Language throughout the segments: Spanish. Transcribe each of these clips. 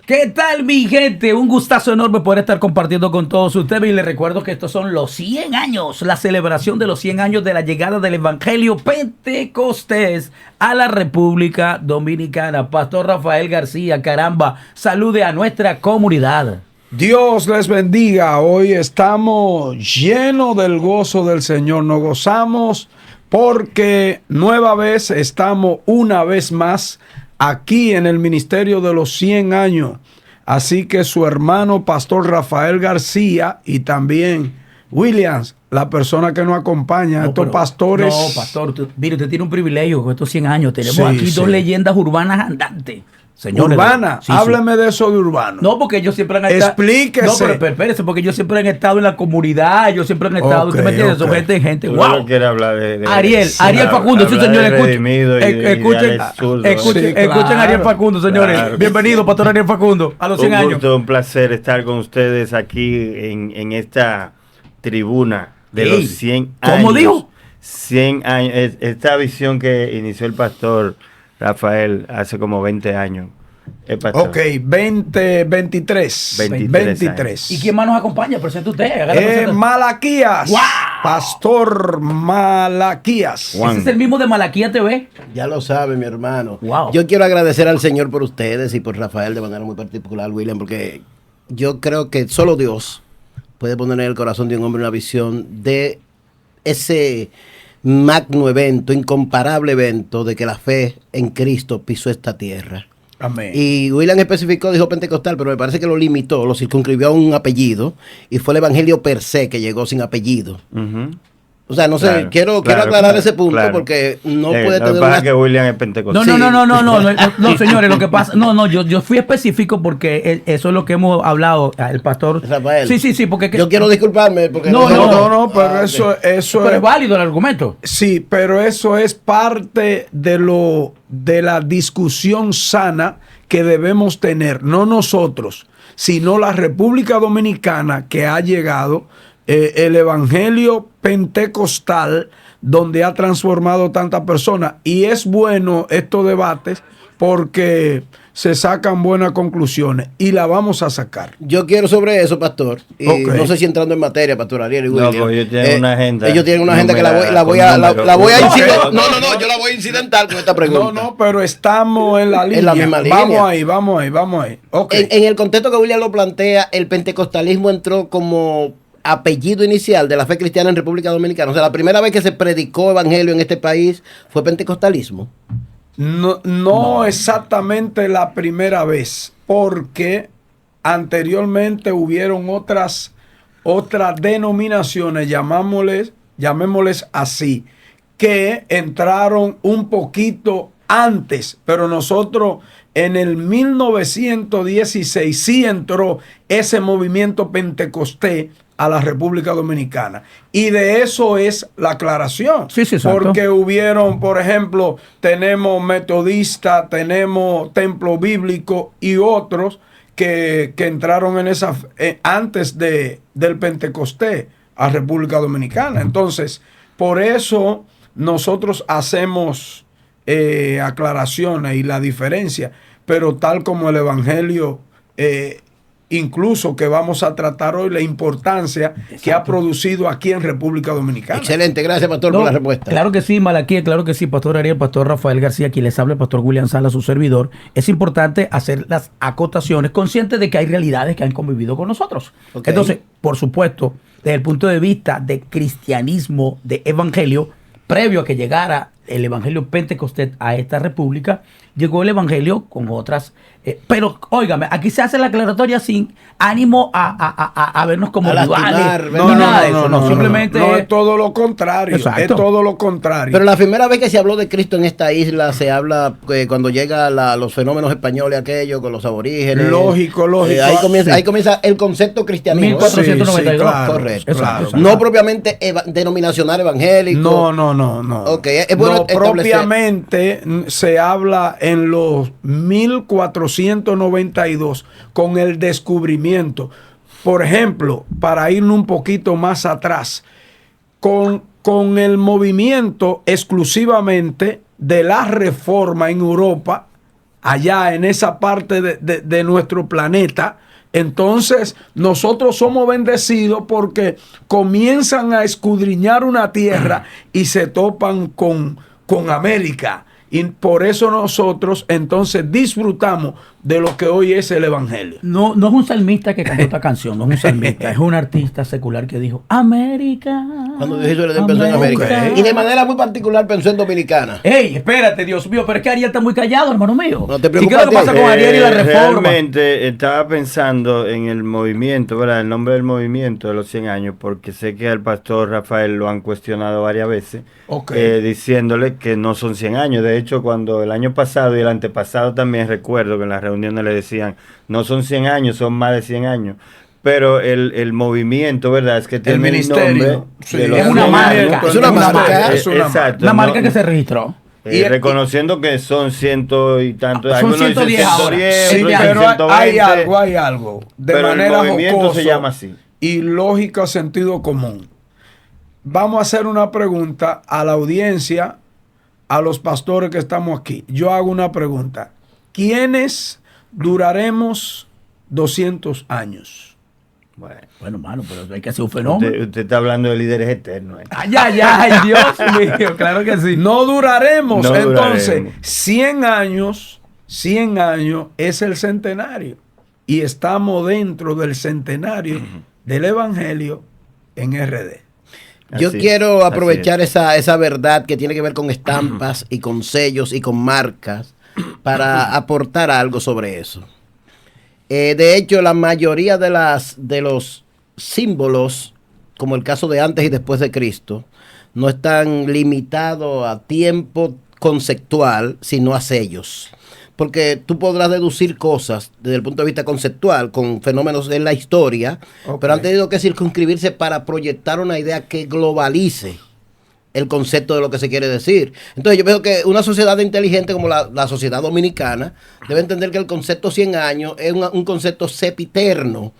¿Qué tal, mi gente? Un gustazo enorme poder estar compartiendo con todos ustedes y les recuerdo que estos son los 100 años, la celebración de los 100 años de la llegada del Evangelio Pentecostés a la República Dominicana. Pastor Rafael García, caramba, salude a nuestra comunidad. Dios les bendiga. Hoy estamos llenos del gozo del Señor. Nos gozamos porque nueva vez estamos una vez más aquí en el Ministerio de los 100 años. Así que su hermano Pastor Rafael García y también Williams, la persona que nos acompaña, estos pastores. No, pastor, mire, usted tiene un privilegio con estos 100 años. Tenemos aquí dos leyendas urbanas andantes. Señores, Urbana, sí, hábleme de eso de urbano. No, porque ellos siempre han estado. Explíquese. No, pero espérese, porque ellos siempre han estado en la comunidad, ellos siempre han estado. ¿Usted me entiende? Son gente, Tú wow. no quieres hablar de Ariel Facundo, sí, señores, escuchen a Ariel Facundo, señores. Claro. Bienvenido, Pastor Ariel Facundo, a los 100 años. Un gusto, un placer estar con ustedes aquí en esta tribuna de los 100 años. ¿Cómo dijo? 100 años. Esta visión que inició el pastor Rafael hace como 20 años. Ok, 23. ¿Y quién más nos acompaña? Presente usted. Malaquías. ¡Wow! Pastor Malaquías. Ese es el mismo de Malaquía TV. Ya lo sabe, mi hermano. Wow. Yo quiero agradecer al Señor por ustedes y por Rafael de manera muy particular, William, porque yo creo que solo Dios puede poner en el corazón de un hombre una visión de ese magno evento, incomparable evento de que la fe en Cristo pisó esta tierra. Amén. Y William especificó, dijo pentecostal, pero me parece que lo limitó, lo circunscribió a un apellido y fue el evangelio per se que llegó sin apellido. O sea, no sé, Claro, quiero aclarar ese punto porque no puede tener una... que William es pentecostal. No, señores, lo que pasa, yo fui específico porque eso es lo que hemos hablado, el pastor Rafael. Sí, porque yo quiero disculparme porque No, pero eso pero es válido el argumento. Sí, pero eso es parte de la discusión sana que debemos tener, no nosotros, sino la República Dominicana que ha llegado el evangelio pentecostal donde ha transformado tantas personas. Y es bueno estos debates porque se sacan buenas conclusiones y la vamos a sacar. Yo quiero sobre eso, pastor, y no sé si entrando en materia, pastor Ariel y William. No, pues ellos tienen una agenda. Ellos tienen una agenda que la voy a incidentar. No, yo la voy a incidentar con esta pregunta. No, pero estamos en la línea. En la misma línea. Vamos ahí. Okay. En el contexto que William lo plantea, el pentecostalismo entró como apellido inicial de la fe cristiana en República Dominicana. O sea, la primera vez que se predicó evangelio en este país fue pentecostalismo. No exactamente la primera vez, porque anteriormente hubieron otras denominaciones, llamémosles así, que entraron un poquito antes, pero nosotros en el 1916 sí entró ese movimiento pentecostés a la República Dominicana. Y de eso es la aclaración. Sí, porque hubieron, por ejemplo, tenemos metodistas, tenemos templo bíblico y otros que entraron en esa antes del Pentecostés a República Dominicana. Entonces, por eso nosotros hacemos aclaraciones y la diferencia, pero tal como el Evangelio incluso que vamos a tratar hoy, la importancia que ha producido aquí en República Dominicana. Excelente, gracias pastor por la respuesta. Claro que sí, Malaquía, claro que sí, pastor Ariel, pastor Rafael García, quien les habla, el pastor William Sala, su servidor. Es importante hacer las acotaciones, conscientes de que hay realidades que han convivido con nosotros. Okay. Entonces, por supuesto, desde el punto de vista de cristianismo, de evangelio, previo a que llegara el evangelio pentecostés a esta república, llegó el evangelio con otras. Pero, óigame, aquí se hace la aclaratoria sin ánimo a vernos como rivales. No, nada de eso. Simplemente. No, es todo lo contrario. Exacto. Es todo lo contrario. Pero la primera vez que se habló de Cristo en esta isla, se habla cuando llega los fenómenos españoles, aquellos con los aborígenes. Lógico. Ahí comienza el concepto cristianismo. 1492. Sí, claro, correcto. Claro. No propiamente denominacional evangélico. No. Okay. Es bueno propiamente se habla en los 1492 con el descubrimiento. Por ejemplo, para irnos un poquito más atrás, con el movimiento exclusivamente de la reforma en Europa, allá en esa parte de nuestro planeta. Entonces nosotros somos bendecidos porque comienzan a escudriñar una tierra y se topan con América. Y por eso nosotros entonces disfrutamos de lo que hoy es el Evangelio. No, no es un salmista que cantó esta canción, no es un salmista, es un artista secular que dijo América. Cuando dijo eso, pensó en América. Okay. Y de manera muy particular pensó en Dominicana. Ey, espérate, Dios mío, pero es que Ariel está muy callado, hermano mío. No te ¿Y preocupes. qué es lo que pasa con Ariel y la reforma? Realmente estaba pensando en el movimiento, ¿verdad? El nombre del movimiento de los 100 años, porque sé que al pastor Rafael lo han cuestionado varias veces, diciéndole que no son 100 años. De hecho, cuando el año pasado y el antepasado también recuerdo que en las reuniones le decían, no son 100 años, son más de 100 años. Pero el movimiento, ¿verdad? Es que tiene el nombre. Sí, de los es una 100 marca. años. Es una marca. Exacto. Una marca que se registró. Y reconociendo que son ciento y tantos. Son algunos dicen 110 ahora. 110, Sí, otros pero dicen 120, hay algo. De pero manera el movimiento jocoso se llama así. y lógica, sentido común. Vamos a hacer una pregunta a la audiencia, a los pastores que estamos aquí. Yo hago una pregunta. ¿Quiénes duraremos 200 años? Bueno, mano, pero hay que hacer un fenómeno. Usted está hablando de líderes eternos. Ay, ay, ay, Dios mío, claro que sí. No duraremos. No Entonces, duraremos. 100 años es el centenario. Y estamos dentro del centenario del Evangelio en RD. Yo Así quiero es, aprovechar así esa verdad que tiene que ver con estampas y con sellos y con marcas para aportar algo sobre eso. De hecho, la mayoría de los símbolos, como el caso de antes y después de Cristo, no están limitados a tiempo conceptual, sino a sellos. Porque tú podrás deducir cosas desde el punto de vista conceptual con fenómenos en la historia, pero han tenido que circunscribirse para proyectar una idea que globalice el concepto de lo que se quiere decir. Entonces yo veo que una sociedad inteligente como la sociedad dominicana debe entender que el concepto 100 años es un concepto sempiterno,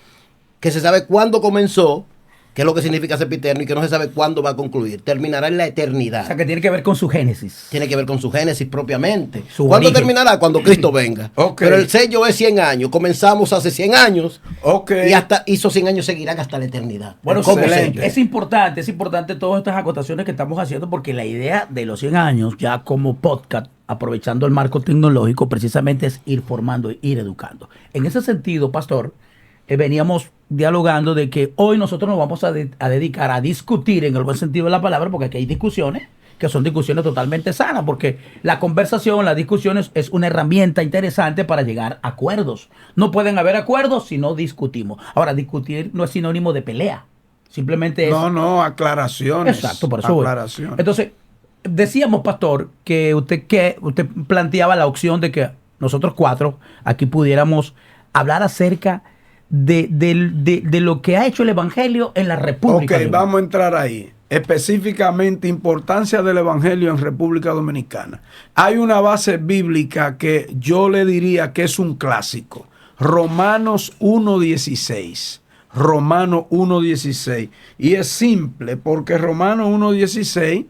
que se sabe cuándo comenzó, qué es lo que significa sempiterno y que no se sabe cuándo va a concluir. Terminará en la eternidad. O sea, que tiene que ver con su génesis. Tiene que ver con su génesis propiamente. Su ¿Cuándo origen. terminará? Cuando Cristo venga. Pero el sello es 100 años. Comenzamos hace 100 años. Y hasta esos 100 años seguirán hasta la eternidad. Bueno, como excelente. sello. es importante todas estas acotaciones que estamos haciendo porque la idea de los 100 años, ya como podcast, aprovechando el marco tecnológico, precisamente es ir formando, ir educando. En ese sentido, pastor, veníamos dialogando de que hoy nosotros nos vamos a dedicar a discutir en el buen sentido de la palabra, porque aquí hay discusiones que son discusiones totalmente sanas, porque la conversación, las discusiones es una herramienta interesante para llegar a acuerdos. No pueden haber acuerdos si no discutimos. Ahora, discutir no es sinónimo de pelea, simplemente es... No, aclaraciones. Exacto, por eso voy. Aclaraciones. Entonces, decíamos, pastor, que usted planteaba la opción de que nosotros cuatro aquí pudiéramos hablar acerca de lo que ha hecho el Evangelio en la República Ok, Dominicana. vamos a entrar ahí. Específicamente, importancia del Evangelio en República Dominicana. Hay una base bíblica que yo le diría que es un clásico. Romanos 1:16. Romanos 1:16. Y es simple, porque Romanos 1:16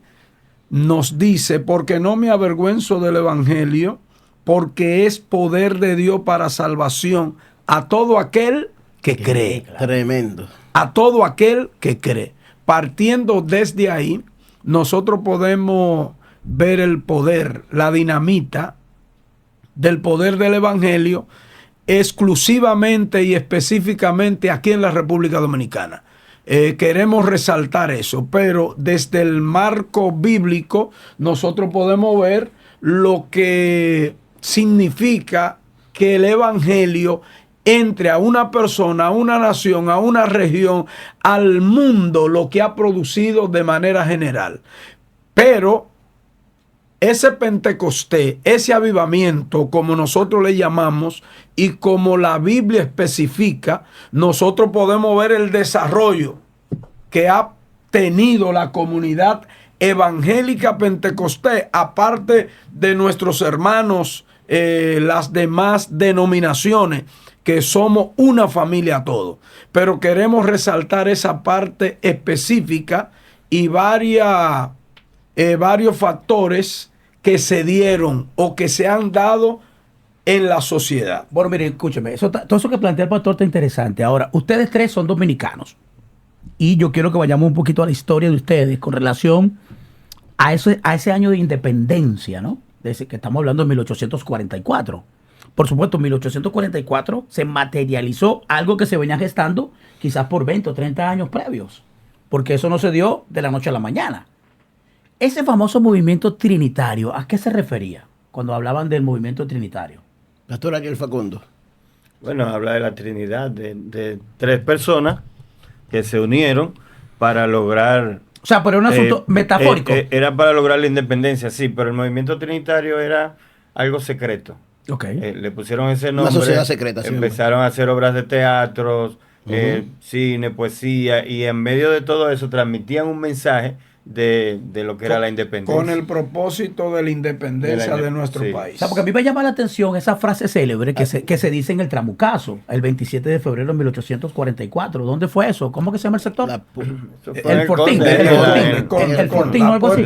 nos dice, porque no me avergüenzo del Evangelio, porque es poder de Dios para salvación a todo aquel que cree. Tremendo. A todo aquel que cree. Partiendo desde ahí, nosotros podemos ver el poder, la dinamita del poder del Evangelio exclusivamente y específicamente aquí en la República Dominicana. Queremos resaltar eso, pero desde el marco bíblico nosotros podemos ver lo que significa que el Evangelio entre a una persona, a una nación, a una región, al mundo, lo que ha producido de manera general. Pero ese Pentecostés, ese avivamiento, como nosotros le llamamos, y como la Biblia especifica, nosotros podemos ver el desarrollo que ha tenido la comunidad evangélica Pentecostés, aparte de nuestros hermanos, las demás denominaciones, que somos una familia todos. Pero queremos resaltar esa parte específica y varios factores que se dieron o que se han dado en la sociedad. Bueno, mire, escúcheme, todo eso que plantea el pastor está interesante. Ahora, ustedes tres son dominicanos y yo quiero que vayamos un poquito a la historia de ustedes con relación a ese año de independencia, ¿no? Desde que estamos hablando de 1844. Por supuesto, en 1844 se materializó algo que se venía gestando quizás por 20 o 30 años previos, porque eso no se dio de la noche a la mañana. Ese famoso movimiento trinitario, ¿a qué se refería cuando hablaban del movimiento trinitario? Pastor Ariel Facundo. Bueno, habla de la Trinidad, de tres personas que se unieron para lograr... O sea, pero era un asunto metafórico. Era para lograr la independencia, sí, pero el movimiento trinitario era algo secreto. Okay. Le pusieron ese nombre. Una sociedad secreta. Sí, empezaron a hacer obras de teatro, cine, poesía, y en medio de todo eso transmitían un mensaje de lo que era la independencia. Con el propósito de la independencia de nuestro país. O sea, porque a mí me llama la atención esa frase célebre que se dice en el Tramucazo, el 27 de febrero de 1844. ¿Dónde fue eso? ¿Cómo que se llama el sector? El Fortín. El Fortín, o algo así.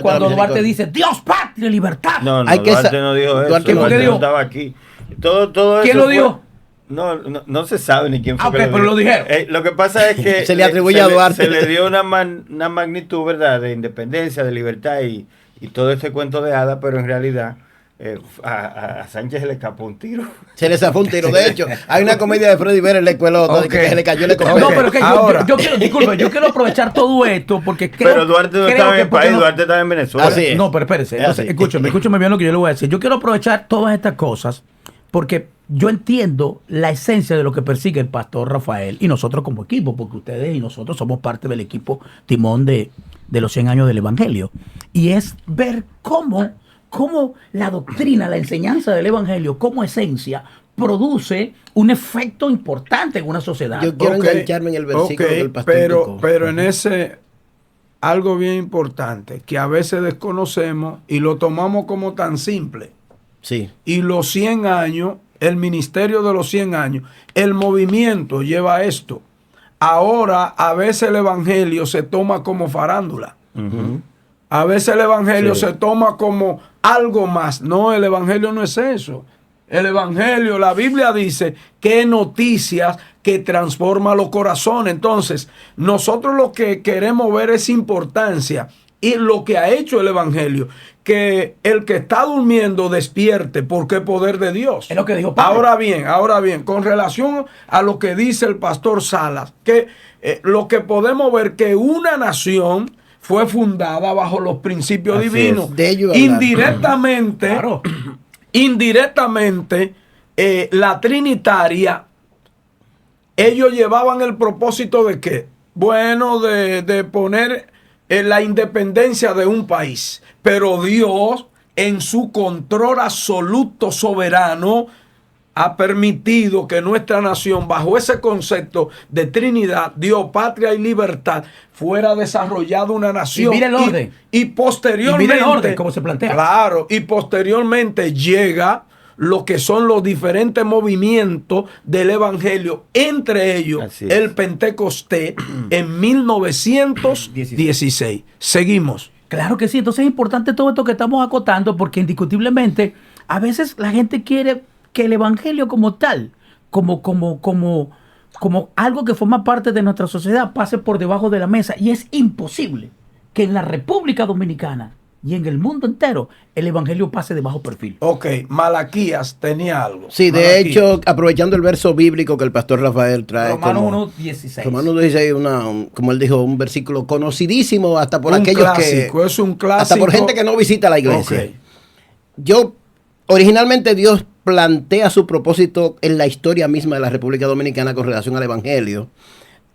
Cuando Duarte dice, Dios, patria y libertad. No, Duarte no dijo eso. Duarte no estaba aquí. Todo ¿Quién lo dijo? No se sabe ni quién fue. Okay, pero lo dijeron. Lo que pasa es que se le atribuye a Duarte. Se le dio una magnitud, ¿verdad?, de independencia, de libertad y todo este cuento de hadas, pero en realidad a Sánchez se le escapó un tiro. Se le zafó un tiro. De hecho, hay una comedia de Freddy Vera en la escuela que se le cayó el escopeta. No, pero que yo quiero aprovechar todo esto porque creo, pero Duarte no estaba en el país, Duarte estaba en Venezuela. Así es. No, pero espérese. Entonces, escúcheme bien lo que yo le voy a decir. Yo quiero aprovechar todas estas cosas porque yo entiendo la esencia de lo que persigue el pastor Rafael y nosotros como equipo, porque ustedes y nosotros somos parte del equipo timón de los 100 años del Evangelio. Y es ver cómo la doctrina, la enseñanza del Evangelio como esencia produce un efecto importante en una sociedad. Yo quiero engancharme en el versículo del pastor. Pero en ese, algo bien importante que a veces desconocemos y lo tomamos como tan simple. Sí. Y los 100 años, el ministerio de los 100 años, el movimiento lleva esto. Ahora, a veces el evangelio se toma como farándula. A veces el evangelio se toma como algo más. No, el evangelio no es eso. El evangelio, la Biblia dice que noticias que transforman los corazones. Entonces, nosotros lo que queremos ver es importancia. Y lo que ha hecho el evangelio, que el que está durmiendo despierte, porque es poder de Dios. Es lo que dijo Pablo. Ahora bien, con relación a lo que dice el pastor Salas, que lo que podemos ver que una nación fue fundada bajo los principios divinos. Indirectamente, la trinitaria, ellos llevaban el propósito de ¿qué? Bueno, de poner la independencia de un país, pero Dios en su control absoluto soberano ha permitido que nuestra nación, bajo ese concepto de Trinidad, Dios, patria y libertad, fuera desarrollada una nación. Y mire el orden. Y posteriormente, y mire el orden, como se plantea. Claro, y posteriormente llega lo que son los diferentes movimientos del evangelio, entre ellos el Pentecostés en 1916. Seguimos. Claro que sí, entonces es importante todo esto que estamos acotando porque indiscutiblemente a veces la gente quiere que el evangelio como tal, como algo que forma parte de nuestra sociedad pase por debajo de la mesa y es imposible que en la República Dominicana y en el mundo entero el evangelio pase de bajo perfil. Ok, Malaquías tenía algo. Sí, de hecho, aprovechando el verso bíblico que el pastor Rafael trae. Romanos 1:16. Romanos 1:16, como él dijo, un versículo conocidísimo hasta por aquellos clásico, es un clásico. Hasta por gente que no visita la iglesia. Okay. Originalmente Dios plantea su propósito en la historia misma de la República Dominicana con relación al evangelio.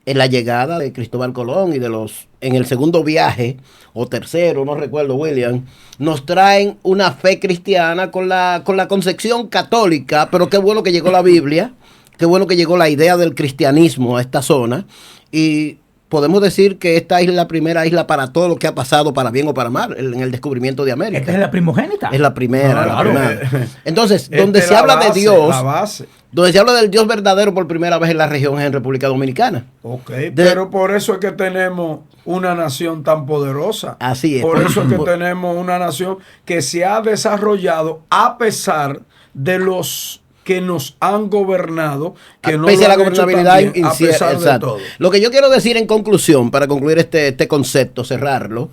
En la llegada de Cristóbal Colón y en el segundo viaje, o tercero, no recuerdo, William, nos traen una fe cristiana con la concepción católica, pero qué bueno que llegó la Biblia, qué bueno que llegó la idea del cristianismo a esta zona, y podemos decir que esta isla es la primera isla para todo lo que ha pasado, para bien o para mal, en el descubrimiento de América. Esta es la primogénita. Es la primera, Claro. la primera. Entonces, donde se habla de Dios, donde se habla del Dios verdadero por primera vez en la región es en República Dominicana. Ok, pero por eso es que tenemos una nación tan poderosa. Así es. Por eso es que tenemos una nación que se ha desarrollado a pesar de los que nos han gobernado, que no pese a la lo han hecho gobernabilidad tan bien, a pesar de todo. Lo que yo quiero decir en conclusión, para concluir este concepto, cerrarlo,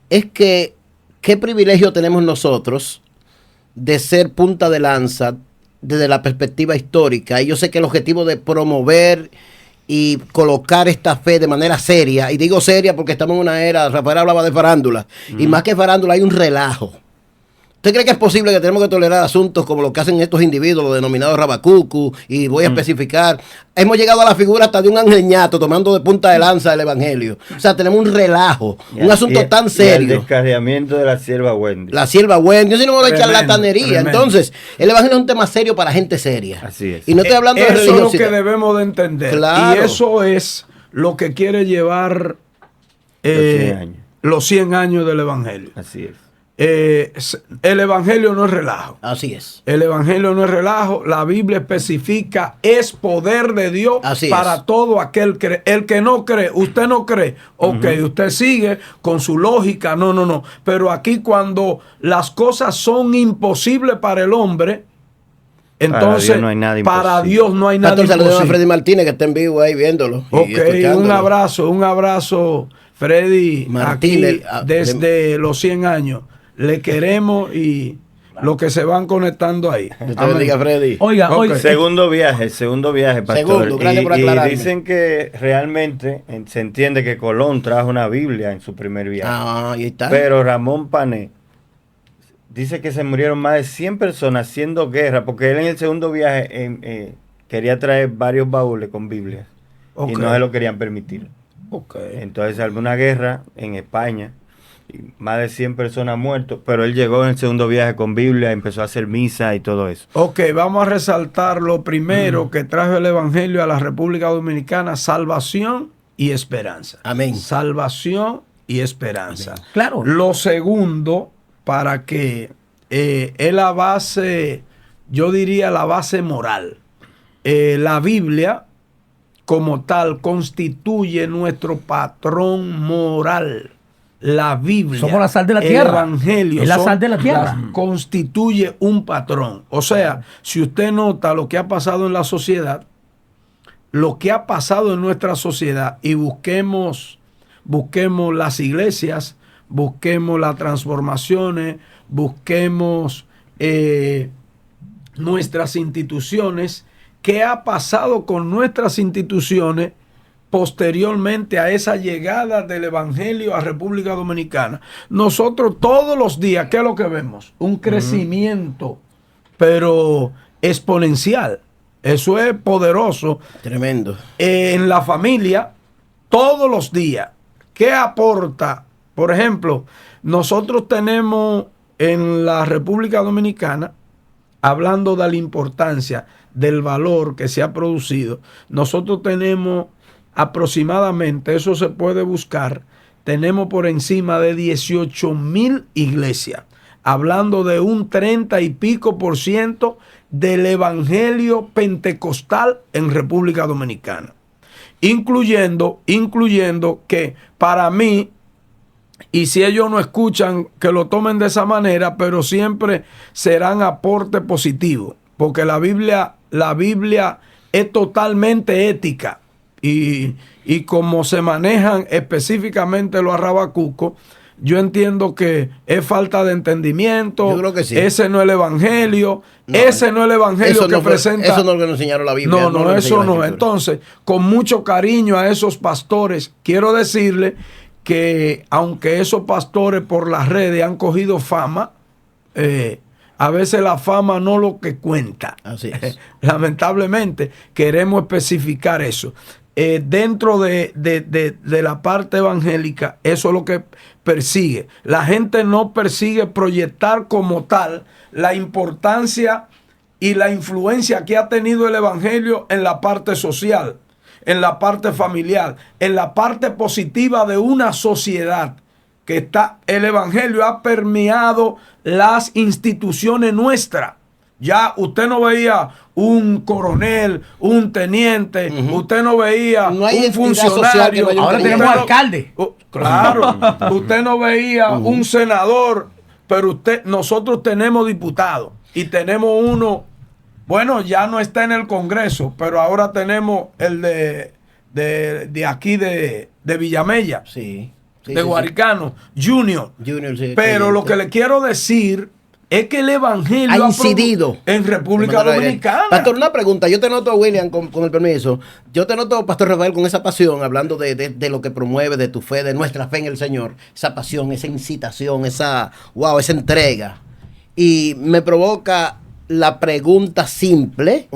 es que qué privilegio tenemos nosotros de ser punta de lanza desde la perspectiva histórica. Y yo sé que el objetivo de promover y colocar esta fe de manera seria, y digo seria porque estamos en una era, Rafael hablaba de farándula, y más que farándula hay un relajo. ¿Usted cree que es posible que tenemos que tolerar asuntos como lo que hacen estos individuos, los denominados rabacucu? Y voy a especificar. Hemos llegado a la figura hasta de un angeñato tomando de punta de lanza el evangelio. O sea, tenemos un relajo, un asunto tan serio. Y el descarriamiento de la sierva Wendy. La sierva Wendy. Yo si no me voy a echar charlatanería. Entonces, el evangelio es un tema serio para gente seria. Así es. Y no estoy hablando de Eso religiosidad. es lo que debemos de entender. Claro. Y eso es lo que quiere llevar los 100 años del evangelio. Así es. El evangelio no es relajo. Así es. El evangelio no es relajo. La Biblia especifica, es poder de Dios para todo aquel que cree. El que no cree, usted no cree, ok, usted sigue con su lógica, no. Pero aquí cuando las cosas son imposibles para el hombre, entonces para Dios no hay nada imposible. Saludos a Freddy Martínez que está en vivo ahí viéndolo. Ok, un abrazo, Freddy Martínez, aquí desde los 100 años. Le queremos y los que se van conectando ahí. Usted diga, Freddy. Oiga. Segundo viaje, pastor. Gracias por y aclararme. dicen que realmente se entiende que Colón trajo una Biblia en su primer viaje. Ahí está. Pero Ramón Pané dice que se murieron más de 100 personas haciendo guerra, porque él en el segundo viaje quería traer varios baúles con Biblias y no se lo querían permitir. Entonces se armó una guerra en España. Y más de 100 personas muertas, pero él llegó en el segundo viaje con Biblia, empezó a hacer misa y todo eso. Ok, vamos a resaltar lo primero que trajo el Evangelio a la República Dominicana: salvación y esperanza. Amén. Salvación y esperanza. Amén. Claro. Lo segundo, para que es la base, yo diría la base moral. La Biblia, como tal, constituye nuestro patrón moral. La Biblia, somos la sal de la tierra. El Evangelio, es la sal de la tierra. Constituye un patrón. O sea, si usted nota lo que ha pasado en la sociedad, lo que ha pasado en nuestra sociedad, y busquemos las iglesias, busquemos las transformaciones, busquemos nuestras instituciones, ¿qué ha pasado con nuestras instituciones posteriormente a esa llegada del Evangelio a República Dominicana? Nosotros todos los días, ¿qué es lo que vemos? Un crecimiento, pero exponencial. Eso es poderoso. Tremendo. En la familia, todos los días, ¿qué aporta? Por ejemplo, nosotros tenemos en la República Dominicana, hablando de la importancia del valor que se ha producido, nosotros tenemos aproximadamente, eso se puede buscar, tenemos por encima de 18,000 iglesias, hablando de un 30 y pico % del evangelio pentecostal en República Dominicana, incluyendo que para mí, y si ellos no escuchan, que lo tomen de esa manera, pero siempre serán aporte positivo, porque la Biblia es totalmente ética. Y como se manejan específicamente los rabacucos, yo entiendo que es falta de entendimiento. Yo creo que sí. Ese no es el evangelio. Ese no es el evangelio que presenta. Eso no es lo que nos enseñaron la Biblia. No, eso no. Entonces, con mucho cariño a esos pastores, quiero decirle que aunque esos pastores por las redes han cogido fama, a veces la fama no lo que cuenta. Así es. Lamentablemente, queremos especificar eso. Dentro de la parte evangélica, eso es lo que persigue. La gente no persigue proyectar como tal la importancia y la influencia que ha tenido el evangelio en la parte social. en la parte familiar, en la parte positiva de una sociedad que está, el evangelio ha permeado las instituciones nuestras. Ya usted no veía un coronel, un teniente, usted no veía un funcionario. Ahora tenemos alcalde. Claro, usted no veía un senador, pero nosotros tenemos diputados y tenemos uno, bueno, ya no está en el Congreso, pero ahora tenemos el de aquí de Villamella, de Guaricano, Junior. Pero lo que le quiero decir es que el evangelio ha incidido en República Dominicana. Pastor, una pregunta. Yo te noto, William, con el permiso. Yo te noto, Pastor Rafael, con esa pasión, hablando de lo que promueve, de tu fe, de nuestra fe en el Señor. Esa pasión, esa incitación, esa entrega. Y me provoca la pregunta simple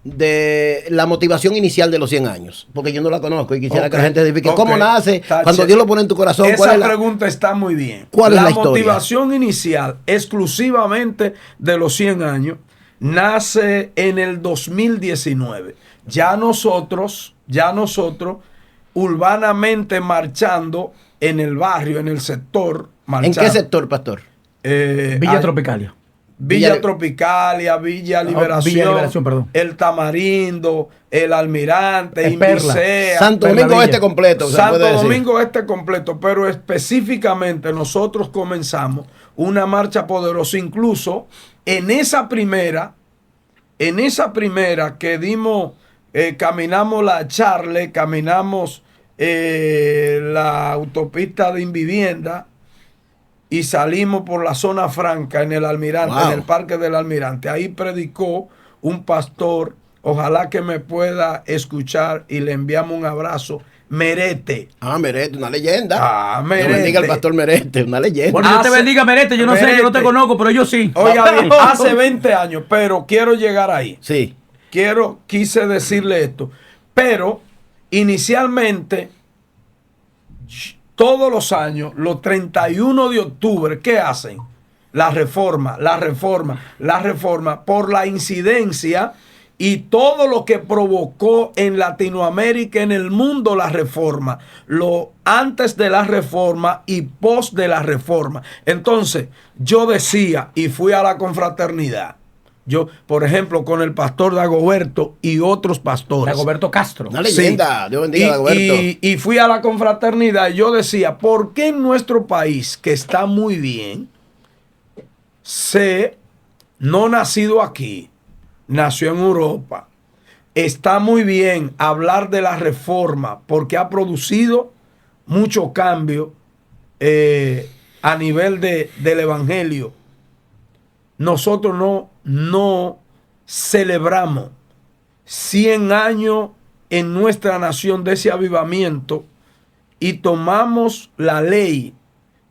de la motivación inicial de los 100 años. Porque yo no la conozco y quisiera que la gente edifique. ¿Cómo nace? Cuando Dios lo pone en tu corazón. Esa pregunta está muy bien. ¿Cuál es la historia? La motivación inicial exclusivamente de los 100 años nace en el 2019. Ya nosotros, urbanamente marchando en el barrio, en el sector. Marchando. ¿En qué sector, Pastor? Villa Tropicalia. Villa Tropicalia, Villa Liberación, perdón. El Tamarindo, el Almirante, Invisea, Santo Domingo Este completo. Santo Domingo Este completo, pero específicamente nosotros comenzamos una marcha poderosa, incluso en esa primera que dimos, caminamos la Charle, caminamos la autopista de Invivienda, y salimos por la zona franca en el Almirante, en el Parque del Almirante. Ahí predicó un pastor, ojalá que me pueda escuchar y le enviamos un abrazo, Merete. Merete, una leyenda. Merete. Dios bendiga al pastor Merete, una leyenda. Bueno, Dios te bendiga, Merete, yo no sé, yo no te conozco, pero yo sí. Oiga bien, hace 20 años, pero quiero llegar ahí. Sí. Quise decirle esto, pero inicialmente todos los años, los 31 de octubre, ¿qué hacen? La reforma, por la incidencia y todo lo que provocó en Latinoamérica, en el mundo, la reforma. Lo antes de la reforma y post de la reforma. Entonces, yo decía, y fui a la confraternidad, yo, por ejemplo, con el pastor Dagoberto y otros pastores. Dagoberto Castro. Una leyenda. Sí. Dios bendiga a Dagoberto. Y fui a la confraternidad y yo decía, ¿por qué en nuestro país, que está muy bien, no nacido aquí, nació en Europa, está muy bien hablar de la reforma porque ha producido mucho cambio a nivel del evangelio? Nosotros no celebramos 100 años en nuestra nación de ese avivamiento y tomamos la ley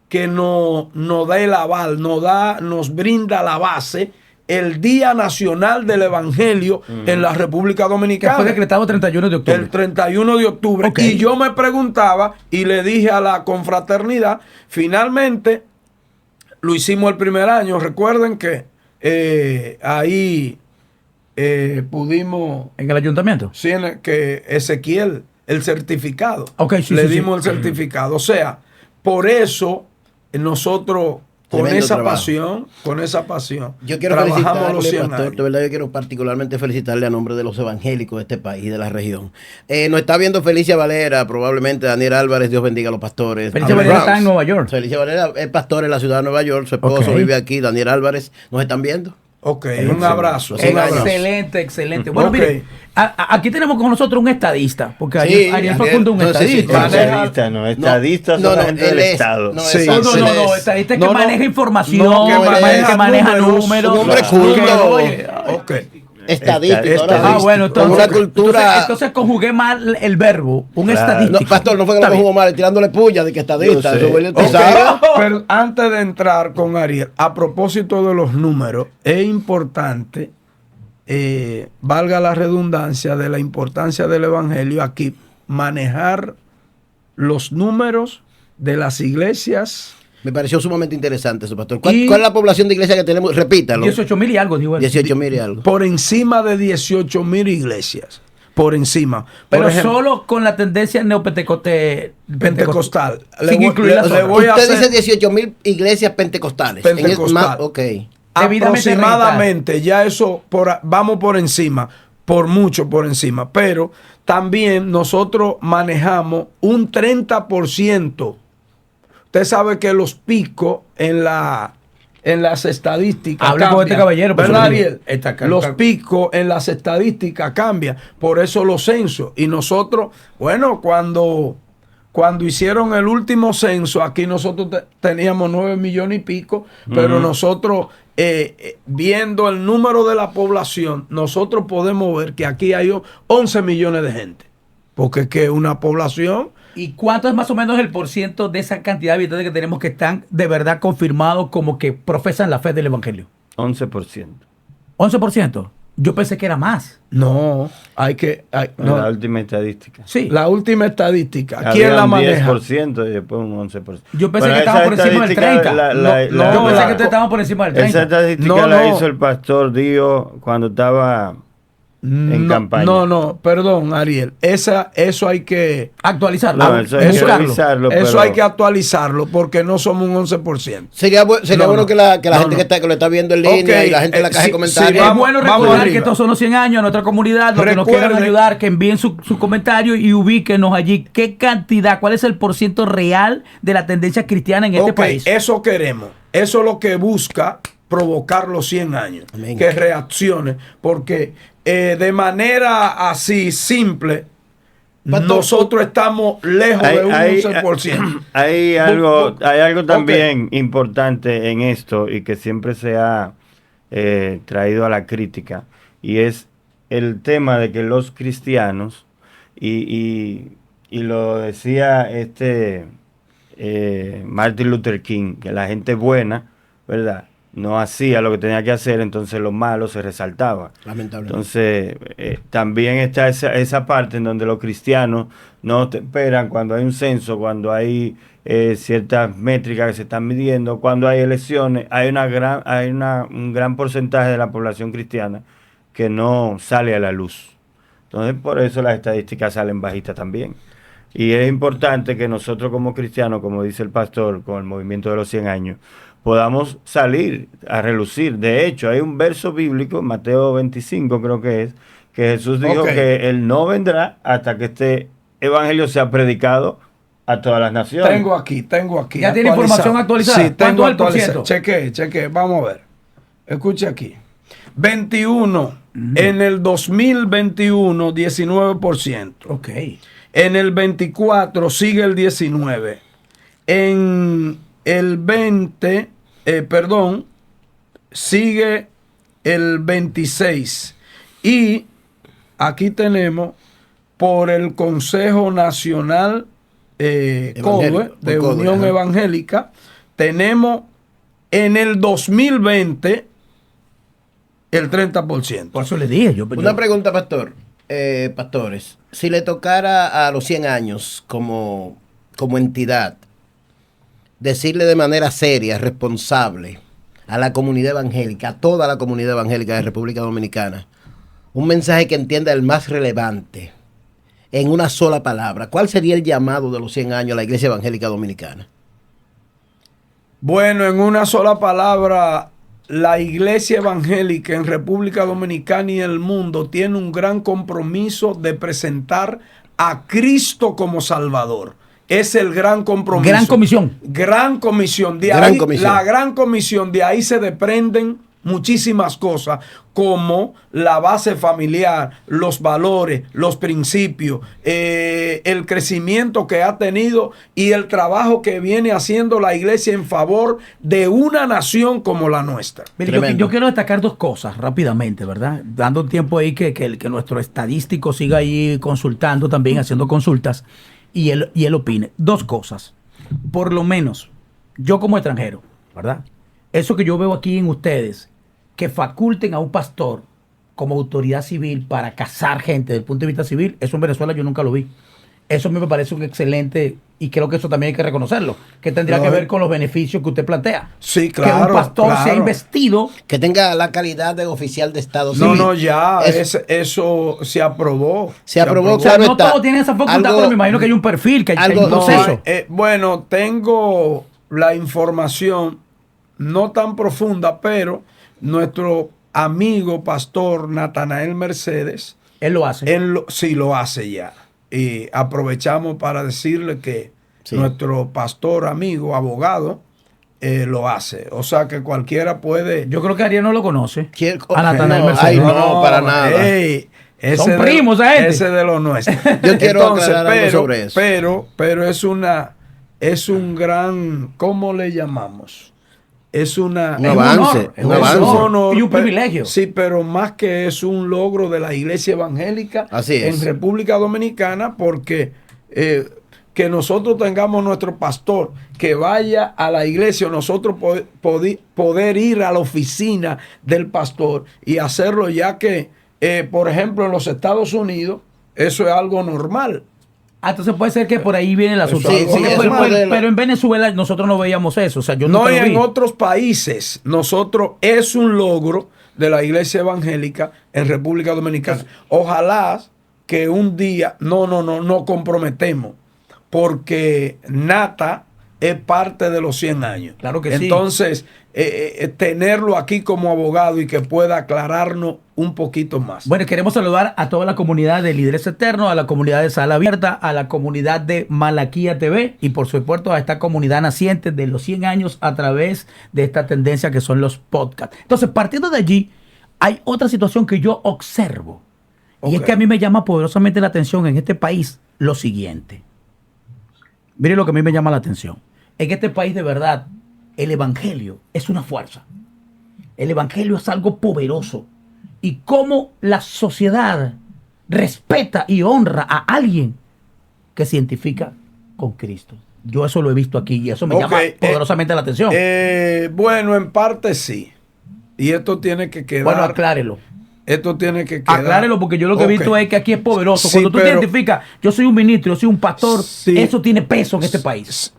que nos da el aval, nos brinda la base, el Día Nacional del Evangelio en la República Dominicana. Que fue decretado el 31 de octubre. El 31 de octubre. Okay. Y yo me preguntaba y le dije a la confraternidad, finalmente lo hicimos el primer año. Recuerden que ahí pudimos... ¿En el ayuntamiento? Sí, que Ezequiel, el certificado. Okay, sí, le dimos el certificado. O sea, por eso nosotros... Con esa pasión. Yo quiero felicitarle, pastor, de verdad yo quiero particularmente felicitarle a nombre de los evangélicos de este país y de la región. Nos está viendo Felicia Valera, probablemente Daniel Álvarez, Dios bendiga a los pastores. Felicia Valera está en Nueva York. Felicia Valera es pastor en la ciudad de Nueva York, su esposo vive aquí, Daniel Álvarez. ¿Nos están viendo? Ok, un abrazo. Excelente. Bueno, mire, aquí tenemos con nosotros un estadista, porque Ariel Facundo es un estadista. Estadista son la gente del Estado. Estadista es que maneja información, que maneja números. Un hombre culto. Estadístico. Bueno, entonces conjugué mal el verbo, un estadístico. No, pastor, no fue que lo conjugó mal, tirándole puya de que estadista. Pero antes de entrar con Ariel, a propósito de los números, es importante, valga la redundancia, de la importancia del evangelio aquí, manejar los números de las iglesias. Me pareció sumamente interesante eso, pastor. ¿Cuál es la población de iglesia que tenemos? Repítalo. 18,000 y algo, digo. 18,000 y algo. Por encima de 18,000 iglesias. por encima. Pero solo con la tendencia pentecostal. Sin incluir las otras. Usted dice 18.000 iglesias pentecostales. Ok. Aproximadamente, ya eso vamos por encima, por mucho por encima. Pero también nosotros manejamos un 30%. Usted sabe que los picos en las estadísticas habla con este caballero, ¿verdad, Ariel? Los picos en las estadísticas cambian, por eso los censos. Y nosotros, bueno, cuando hicieron el último censo, aquí nosotros teníamos 9 millones y pico, pero nosotros, viendo el número de la población, nosotros podemos ver que aquí hay 11 millones de gente, porque es que una población... ¿Y cuánto es más o menos el % de esa cantidad de habitantes que tenemos que están de verdad confirmados como que profesan la fe del evangelio? 11%. ¿11%? Yo pensé que era más. No, no. La última estadística. Sí. La última estadística. ¿Quién la maneja? 10% y después un 11%. Yo pensé que estábamos por encima del 30%. Yo pensé que estábamos por encima del 30%. Esa estadística la hizo el pastor Díaz cuando estaba... en campaña. No, perdón, Ariel. Eso hay que actualizarlo. Eso hay que actualizarlo porque no somos un 11%. Sería bueno que la gente que lo está viendo en línea y la gente en la caja de comentarios. Es bueno recordar que estos son los 100 años de nuestra comunidad. Los que nos quieran ayudar, que envíen su comentario y ubíquenos allí. ¿Qué cantidad, cuál es el % real de la tendencia cristiana en este país? Eso queremos. Eso es lo que busca provocar los 100 años. Amén. Que reaccione. Porque de manera así simple, nosotros estamos lejos de un 11%. Hay algo también importante en esto y que siempre se ha traído a la crítica, y es el tema de que los cristianos, y lo decía Martin Luther King, que la gente buena, ¿verdad?, no hacía lo que tenía que hacer, entonces lo malo se resaltaba. Lamentablemente. Entonces, también está esa parte en donde los cristianos no te esperan cuando hay un censo, cuando hay ciertas métricas que se están midiendo, cuando hay elecciones, hay un gran porcentaje de la población cristiana que no sale a la luz. Entonces, por eso las estadísticas salen bajitas también. Y es importante que nosotros como cristianos, como dice el pastor, con el movimiento de los 100 años, podamos salir a relucir. De hecho, hay un verso bíblico, Mateo 25 creo que es, que Jesús dijo que Él no vendrá hasta que este evangelio sea predicado a todas las naciones. Tengo aquí. ¿Ya tiene información actualizada? Sí, tengo actualizada. Cheque, vamos a ver. Escuche aquí. 21, en el 2021, 19%. Ok. En el 24 sigue el 19. En el 20, sigue el 26. Y aquí tenemos por el Consejo Nacional CODE, de Unión Evangélica, tenemos en el 2020 el 30%. Por eso le dije yo. Una pregunta, pastor. Pastores, si le tocara a los 100 años como entidad decirle de manera seria, responsable a la comunidad evangélica, a toda la comunidad evangélica de República Dominicana, un mensaje que entienda el más relevante en una sola palabra, ¿cuál sería el llamado de los 100 años a la Iglesia Evangélica Dominicana? Bueno, en una sola palabra, la Iglesia Evangélica en República Dominicana y el mundo tiene un gran compromiso de presentar a Cristo como Salvador. Es el gran compromiso. Gran comisión. Gran comisión. La gran comisión, de ahí se desprenden muchísimas cosas, como la base familiar, los valores, los principios, el crecimiento que ha tenido y el trabajo que viene haciendo la iglesia en favor de una nación como la nuestra. Mire, yo quiero destacar dos cosas rápidamente, ¿verdad? Dando tiempo ahí que nuestro estadístico siga ahí consultando también, haciendo consultas, y él opine. Dos cosas. Por lo menos, yo como extranjero, ¿verdad? Eso que yo veo aquí en ustedes, que faculten a un pastor como autoridad civil para casar gente desde el punto de vista civil, eso en Venezuela yo nunca lo vi. Eso me parece un excelente, y creo que eso también hay que reconocerlo, que tendría que ver con los beneficios que usted plantea. Sí, claro. Que un pastor sea investido. Que tenga la calidad de oficial de Estado No, civil. no, ya, eso se aprobó. Se aprobó, O sea, claro no está. todos tienen esa facultad, pero me imagino que hay un perfil, que hay un proceso. Bueno, tengo la información no tan profunda, pero nuestro amigo pastor Natanael Mercedes, Él lo hace. sí lo hace ya. Y aprovechamos para decirle que nuestro pastor amigo, abogado, lo hace. O sea que cualquiera puede. Yo creo que Ariel no lo conoce. A Natanael Mercedes. No, para nada. Son primos, esa gente. Ese de los nuestros. Yo quiero aclarar algo sobre eso. Pero es un gran, ¿cómo le llamamos? Es un avance. Un honor y un privilegio. Sí, pero más que es un logro de la Iglesia Evangélica en República Dominicana, porque que nosotros tengamos nuestro pastor que vaya a la iglesia, nosotros poder ir a la oficina del pastor y hacerlo, ya que, por ejemplo, en los Estados Unidos, eso es algo normal. Entonces puede ser que por ahí viene el asunto. Pero en Venezuela nosotros no veíamos eso. O sea, yo no, y en otros países, nosotros es un logro de la Iglesia Evangélica en República Dominicana. Ojalá que un día, no comprometemos, porque Nata es parte de los 100 años. Claro que sí. Entonces, tenerlo aquí como abogado y que pueda aclararnos un poquito más. Bueno, queremos saludar a toda la comunidad de Líderes Eternos, a la comunidad de Sala Abierta, a la comunidad de Malaquía TV y por supuesto a esta comunidad naciente de los 100 años a través de esta tendencia que son los podcasts. Entonces, partiendo de allí, hay otra situación que yo observo. Y es que a mí me llama poderosamente la atención en este país lo siguiente. Mire lo que a mí me llama la atención. En este país, de verdad, el evangelio es una fuerza. El evangelio es algo poderoso. Y cómo la sociedad respeta y honra a alguien que se identifica con Cristo. Yo eso lo he visto aquí y eso me llama poderosamente la atención. Bueno, en parte sí. Y esto tiene que quedar. Bueno, aclárelo. Esto tiene que quedar. Aclárelo, porque yo lo que he visto es que aquí es poderoso. Cuando tú te identificas, yo soy un ministro, yo soy un pastor, eso tiene peso en este país.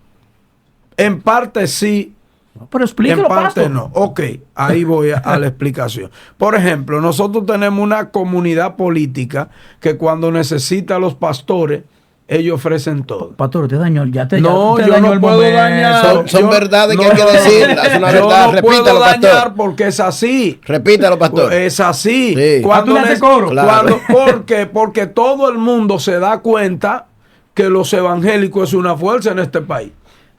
En parte sí. Pero explícalo, en parte pastor. no. Ok, ahí voy a la explicación. Por ejemplo, nosotros tenemos una comunidad política que cuando necesita a los pastores, ellos ofrecen todo. Pastor, te dañó, yo dañó no el puedo dañar. Son verdades que hay que decirlas. Es una verdad. Yo no puedo dañar porque es así. Repítalo, pastor. Es así. Sí. Cuando Claro. Porque todo el mundo se da cuenta que los evangélicos es una fuerza en este país.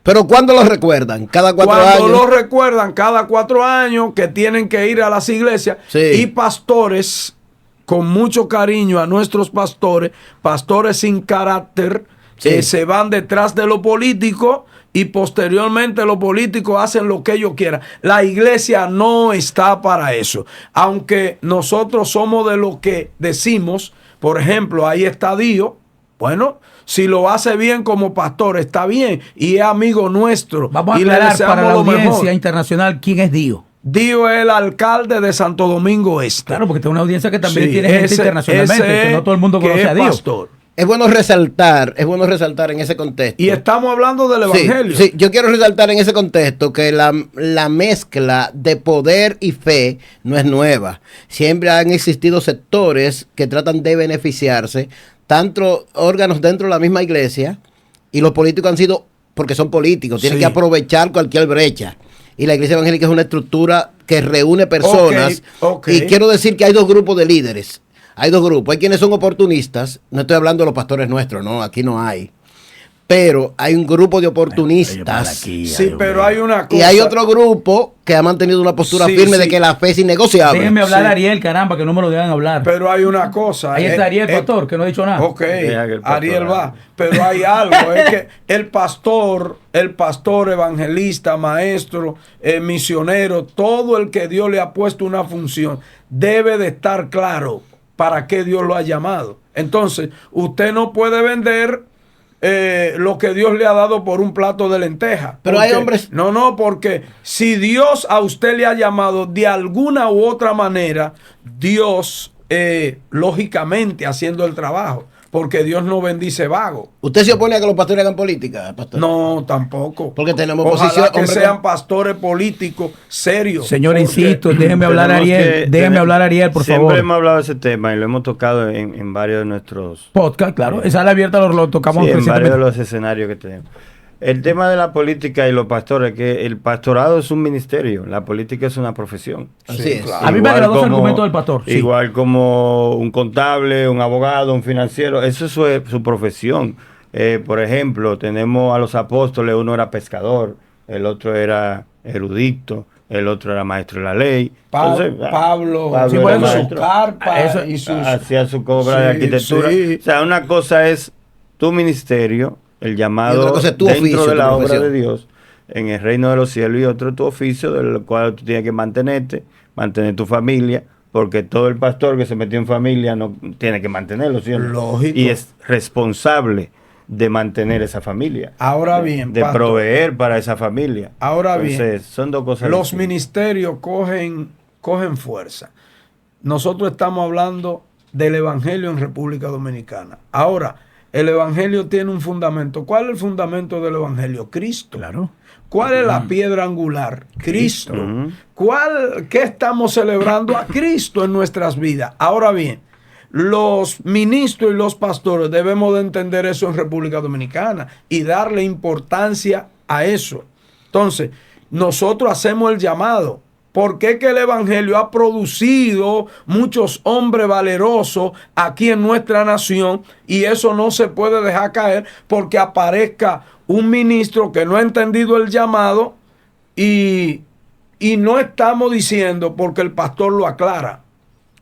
Pero ¿cuándo lo recuerdan? ¿Cada 4 años? Cuando lo recuerdan cada 4 años que tienen que ir a las iglesias y pastores, con mucho cariño a nuestros pastores sin carácter, se van detrás de lo político y posteriormente los políticos hacen lo que ellos quieran. La iglesia no está para eso. Aunque nosotros somos de lo que decimos, por ejemplo, ahí está Dios. Bueno, si lo hace bien como pastor, está bien y es amigo nuestro. Vamos a y aclarar para la audiencia internacional quién es Dios. Dios es el alcalde de Santo Domingo Este. Claro, porque tengo una audiencia que también tiene gente internacionalmente, que no todo el mundo conoce a Dios. Pastor. Es bueno resaltar en ese contexto. Y estamos hablando del evangelio. Sí, yo quiero resaltar en ese contexto que la mezcla de poder y fe no es nueva. Siempre han existido sectores que tratan de beneficiarse, tanto órganos dentro de la misma iglesia, y los políticos han sido, porque son políticos, tienen que aprovechar cualquier brecha. Y la iglesia evangélica es una estructura que reúne personas. Y quiero decir que hay 2 grupos de líderes. Hay 2 grupos. Hay quienes son oportunistas. No estoy hablando de los pastores nuestros, no, aquí no hay. Pero hay un grupo de oportunistas. Sí, pero hay una cosa. Y hay otro grupo que ha mantenido una postura firme de que la fe es innegociable. Déjenme hablar a Ariel, caramba, que no me lo dejan hablar. Pero hay una cosa. Ahí está Ariel, pastor, que no ha dicho nada. Ok, Ariel va. Pero hay algo, es que el pastor evangelista, maestro, misionero, todo el que Dios le ha puesto una función, debe de estar claro para qué Dios lo ha llamado. Entonces, usted no puede vender lo que Dios le ha dado por un plato de lenteja. Pero hay hombres. No, porque si Dios a usted le ha llamado de alguna u otra manera, Dios, lógicamente, haciendo el trabajo. porque Dios no bendice vago. ¿Usted se opone a que los pastores hagan política, pastor? No, tampoco. Porque tenemos Ojalá posición, que sean pastores políticos serios. Señor, insisto, déjeme hablar Ariel, por favor. Siempre hemos hablado de ese tema y lo hemos tocado en varios de nuestros podcast, claro. Esa sala abierta lo tocamos en varios de los escenarios que tenemos. El tema de la política y los pastores, que el pastorado es un ministerio, la política es una profesión. Así es. Claro. A mí me agradó ese argumento del pastor. Igual como un contable, un abogado, un financiero, eso es su profesión. Por ejemplo, tenemos a los apóstoles, uno era pescador, el otro era erudito, el otro era maestro de la ley. Entonces, Pablo sí, bueno, su carpa y hacía su obra de arquitectura. O sea, una cosa es tu ministerio, el llamado dentro de la obra de Dios en el reino de los cielos, y otro tu oficio, del cual tú tienes que mantenerte, mantener tu familia, porque todo el pastor que se metió en familia no tiene que mantenerlo, ¿cierto? Lógico. Y es responsable de mantener esa familia. Ahora bien, de pastor, proveer para esa familia. Ahora Entonces, bien, son dos cosas los distintas. ministerios cogen fuerza. Nosotros estamos hablando del evangelio en República Dominicana. Ahora, el evangelio tiene un fundamento. ¿Cuál es el fundamento del evangelio? Cristo. Claro. ¿Cuál es la piedra angular? Cristo. ¿Qué estamos celebrando? A Cristo en nuestras vidas. Ahora bien, los ministros y los pastores debemos de entender eso en República Dominicana y darle importancia a eso. Entonces, nosotros hacemos el llamado. ¿Por qué que el evangelio ha producido muchos hombres valerosos aquí en nuestra nación? Y eso no se puede dejar caer porque aparezca un ministro que no ha entendido el llamado y no estamos diciendo, porque el pastor lo aclara,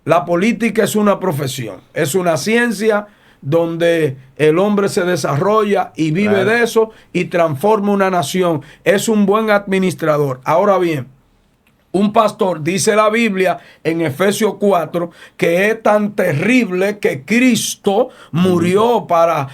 la política es una profesión, es una ciencia donde el hombre se desarrolla y vive de eso y transforma una nación. Es un buen administrador. Ahora bien, un pastor, dice la Biblia en Efesios 4, que es tan terrible que Cristo murió para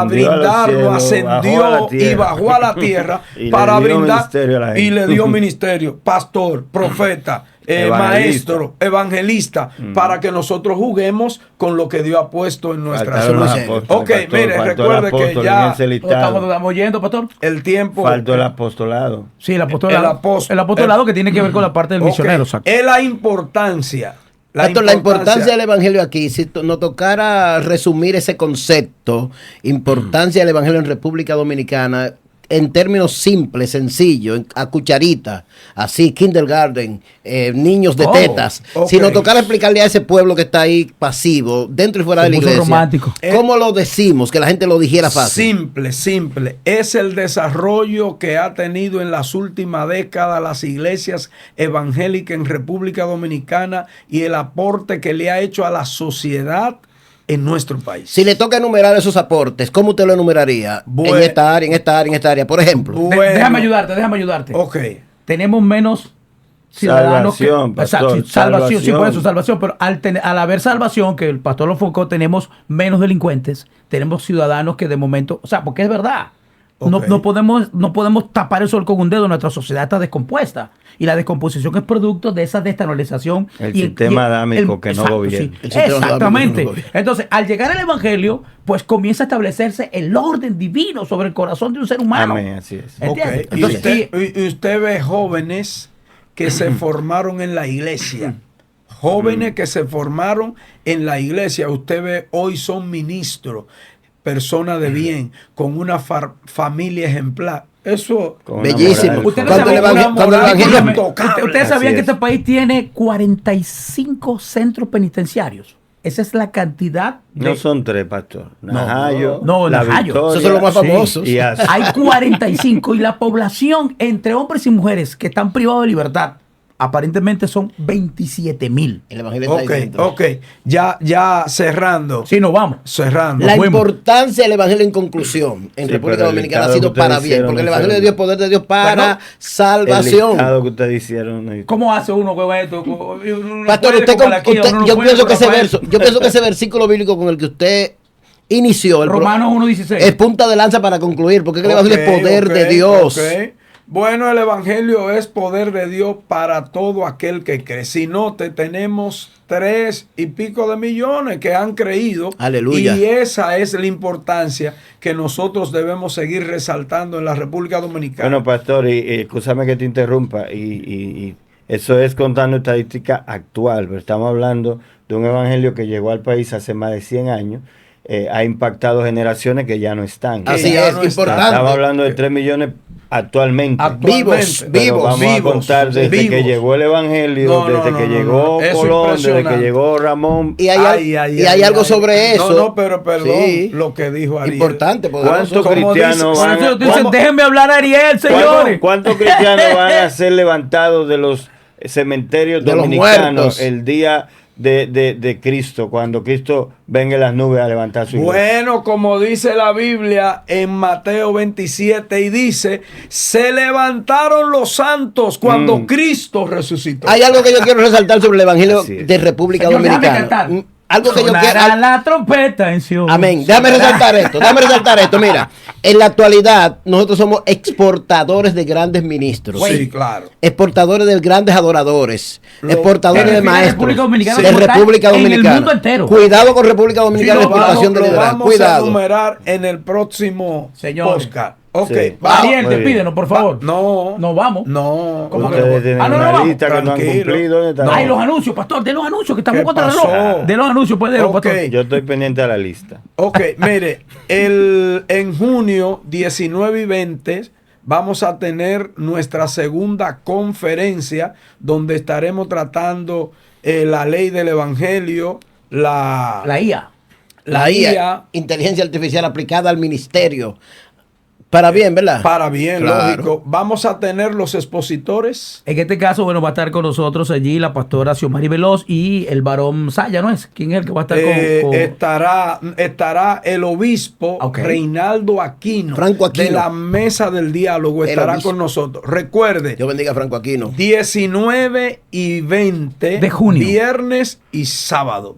brindarlo, ascendió y bajó a la tierra para brindar y le dio ministerio, pastor, profeta, maestro, evangelista, para que nosotros juguemos con lo que Dios ha puesto en nuestra vida. Ok, mire, recuerde que ya estamos yendo, pastor. El tiempo. Faltó el apostolado. Sí, el apostolado que tiene que ver con la parte del misionero. Es la importancia. La importancia del evangelio aquí, si nos tocara resumir ese concepto, importancia del evangelio en República Dominicana, en términos simples, sencillos, a cucharita, así, kindergarten, niños de tetas. Si nos tocara explicarle a ese pueblo que está ahí pasivo, dentro y fuera de la iglesia, romántico. ¿Cómo lo decimos? Que la gente lo dijera fácil. Simple. Es el desarrollo que ha tenido en las últimas décadas las iglesias evangélicas en República Dominicana y el aporte que le ha hecho a la sociedad en nuestro país. Si le toca enumerar esos aportes, ¿cómo usted lo enumeraría? Bueno, en esta área, por ejemplo. Bueno, déjame ayudarte. Ok. Tenemos menos ciudadanos. Salvación, sí, por eso, salvación. Pero al haber salvación, que el pastor lo enfocó, tenemos menos delincuentes, tenemos ciudadanos que de momento, porque es verdad. Okay. No podemos tapar el sol con un dedo. Nuestra sociedad está descompuesta y la descomposición es producto de esa desnacionalización. El sistema adámico que no gobierna. Exactamente. Entonces, al llegar al evangelio, pues comienza a establecerse el orden divino sobre el corazón de un ser humano. Amén, así es. Okay. Entonces, y usted ve jóvenes que se formaron en la iglesia. Jóvenes que se formaron en la iglesia. Usted ve hoy son ministros, personas de bien, con una familia ejemplar. Eso bellísimo. Ustedes sabían que este país tiene 45 centros penitenciarios. Esa es la cantidad. No son 3, pastor. Najayo. Najayo. Esos son los más famosos. Sí, hay 45 y la población entre hombres y mujeres que están privados de libertad aparentemente son 27,000. El evangelio está Ok. Ya cerrando. Sí, nos vamos. Cerrando. La importancia del evangelio en conclusión en República Dominicana ha sido para bien, porque el evangelio de Dios, poder de Dios para salvación. El que ustedes hicieron. ¿Cómo hace uno con esto? Pastor, yo pienso que ese versículo bíblico con el que usted inició, el Romanos 1:16, es punta de lanza para concluir, porque el evangelio es poder de Dios. Bueno, el evangelio es poder de Dios para todo aquel que cree. Si no, tenemos 3 y pico de millones que han creído. Aleluya. Y esa es la importancia que nosotros debemos seguir resaltando en la República Dominicana. Bueno, pastor, y escúchame que te interrumpa, y eso es contando estadística actual, pero estamos hablando de un evangelio que llegó al país hace más de 100 años, ha impactado generaciones que ya no están. Así es, importante. Estamos hablando de 3 millones actualmente. Vivos. Vamos a contar desde que llegó el evangelio, desde que llegó Colón, desde que llegó Ramón. Y hay algo sobre eso. No, pero perdón, lo que dijo Ariel. Importante. ¿Cuántos cristianos van a... Déjenme hablar, Ariel, señores. ¿Cuántos cristianos van a ser levantados de los cementerios dominicanos el día de Cristo, cuando Cristo venga en las nubes a levantar su iglesia? Bueno, como dice la Biblia en Mateo 27, y dice, se levantaron los santos cuando Cristo resucitó. Hay algo que yo quiero resaltar sobre el Evangelio de República Dominicana. Algo que yo quiero. La trompeta en Sion. Amén. Déjame resaltar esto. Mira, en la actualidad nosotros somos exportadores de grandes ministros. Sí, claro. Exportadores de grandes adoradores. Exportadores de maestros. De República Dominicana. En el mundo entero. Cuidado con República Dominicana, exportación de liderazgo. Cuidado. Vamos a enumerar en el próximo podcast. Ok, sí. Ariel, despídenos, por favor. No. Nos vamos. No. ¿Cómo Ustedes tienen una lista que no han Tranquilo. cumplido. Ay, los anuncios, pastor, de los anuncios, que estamos ¿Qué contra el pasó? reloj. De los anuncios, pues, de los pastor. Yo estoy pendiente a la lista. Ok, mire, en junio 19 y 20 vamos a tener nuestra segunda conferencia donde estaremos tratando la ley del evangelio, la IA. La IA. Inteligencia artificial aplicada al ministerio. Para bien, ¿verdad? Para bien, Claro. lógico. Vamos a tener los expositores. En este caso, bueno, va a estar con nosotros allí la pastora Xiomari Veloz y el varón Saya, ¿no es? ¿Quién es el que va a estar con...? Estará el obispo Reinaldo Aquino, Franco Aquino, de la Mesa del Diálogo, estará con nosotros. Recuerde, Dios bendiga a Franco Aquino. 19 y 20 de junio. Viernes y sábado.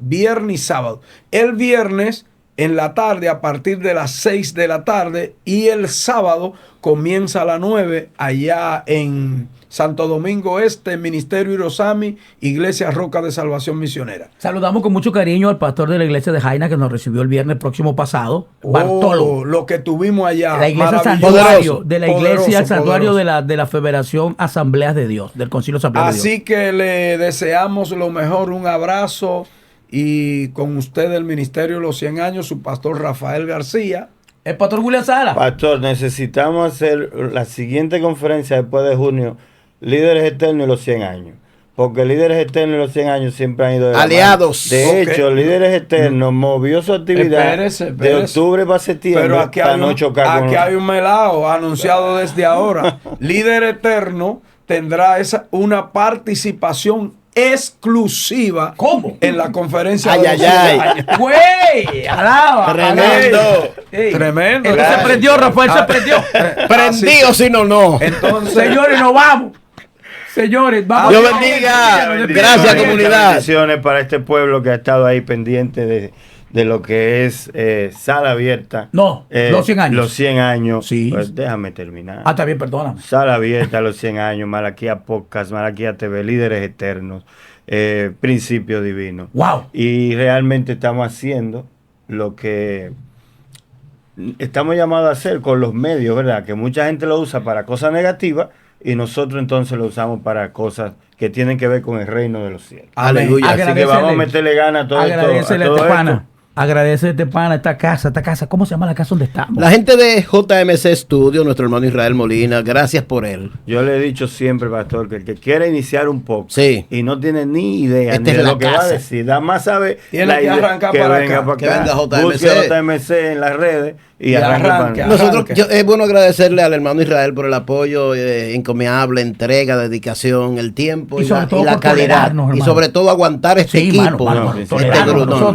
El viernes en la tarde a partir de las 6 de la tarde y el sábado comienza a las 9 allá en Santo Domingo Este, Ministerio Irosami, Iglesia Roca de Salvación Misionera. Saludamos con mucho cariño al pastor de la iglesia de Jaina que nos recibió el viernes próximo pasado, Bartolo. Lo que tuvimos allá. La iglesia santuario, de la iglesia santuario de la Federación Asambleas de Dios, del Concilio Asambleas de Dios. Así que le deseamos lo mejor, un abrazo. Y con usted el Ministerio de los 100 años, su pastor Rafael García. El pastor William Sala. Pastor, necesitamos hacer la siguiente conferencia después de junio, Líderes Eternos y los 100 años. Porque Líderes Eternos y los 100 años siempre han ido de aliados. De hecho, Líderes Eternos movió su actividad de octubre para septiembre. Pero aquí hay un melao anunciado desde ahora. Líder Eterno tendrá una participación exclusiva. ¿Cómo? En la conferencia ay. ¡Güey! ¡Alaba! Tremendo. Esto se prendió, Rafael, se prendió. Prendido, si no. Entonces, señores, nos vamos. Señores, vamos. Dios bendiga. Gracias, comunidad. Bendiciones para este pueblo que ha estado ahí pendiente de lo que es Sala Abierta. No, los 100 años. Los 100 años. Sí. Pues déjame terminar. Está bien, perdóname. Sala Abierta, los 100 años, Malaquía Podcast, Malaquía TV, Líderes Eternos, Principio Divino. Wow. Y realmente estamos haciendo lo que estamos llamados a hacer con los medios, ¿verdad? Que mucha gente lo usa para cosas negativas y nosotros entonces lo usamos para cosas que tienen que ver con el reino de los cielos. Aleluya. Así que vamos a meterle ganas a todo esto. Agradecele a este pana. Agradecete, pana, esta casa. ¿Cómo se llama la casa donde estamos? La gente de JMC Studio, nuestro hermano Israel Molina, gracias por él. Yo le he dicho siempre, pastor, que el que quiera iniciar un podcast y no tiene ni idea ni de lo que va a decir, nada más sabe tiene que arrancar para acá. Que venga JMC. Busque JMC en las redes y arranque. Nosotros, es bueno agradecerle al hermano Israel por el apoyo encomiable, entrega, dedicación, el tiempo y la calidad. Y sobre todo aguantar este equipo.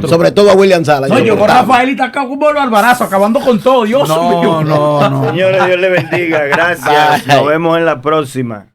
Sobre todo a William Sala. No, yo con Rafaelita acá como el Alvarazo, acabando con todo. Dios mío. No. Señores, Dios le bendiga. Gracias. Nos vemos en la próxima.